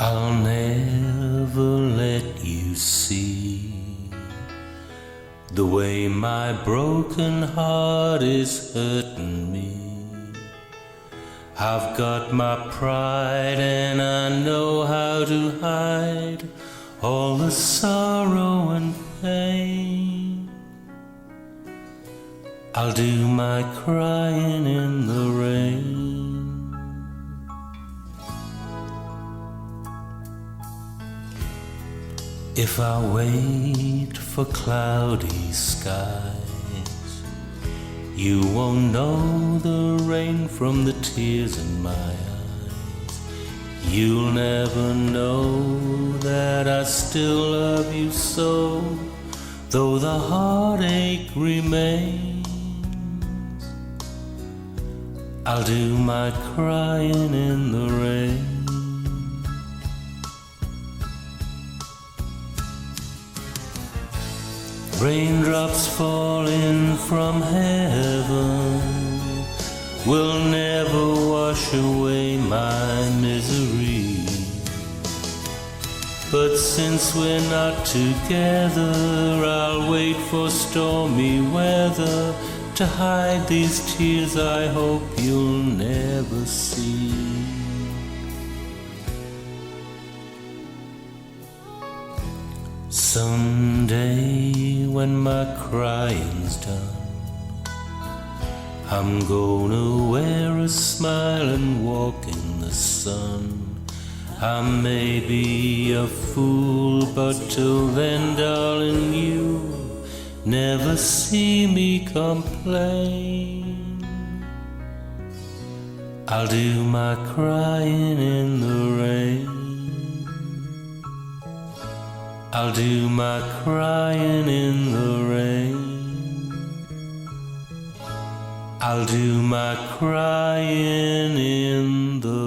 I'll never let you see the way my broken heart is hurting me. I've got my pride and I know how to hide all the sorrow and pain. I'll do my crying in the rain. If I wait for cloudy skies, you won't know the rain from the tears in my eyes. You'll never know that I still love you so, though the heartache remains. I'll do my crying in the rain. Raindrops falling from heaven will never wash away my misery. But since we're not together, I'll wait for stormy weather to hide these tears I hope you'll never see. Someday when my crying's done, I'm gonna wear a smile and walk in the sun. I may be a fool, but till then, darling, you never see me complain. I'll do my crying in the rain. I'll do my crying in the rain. I'll do my crying in the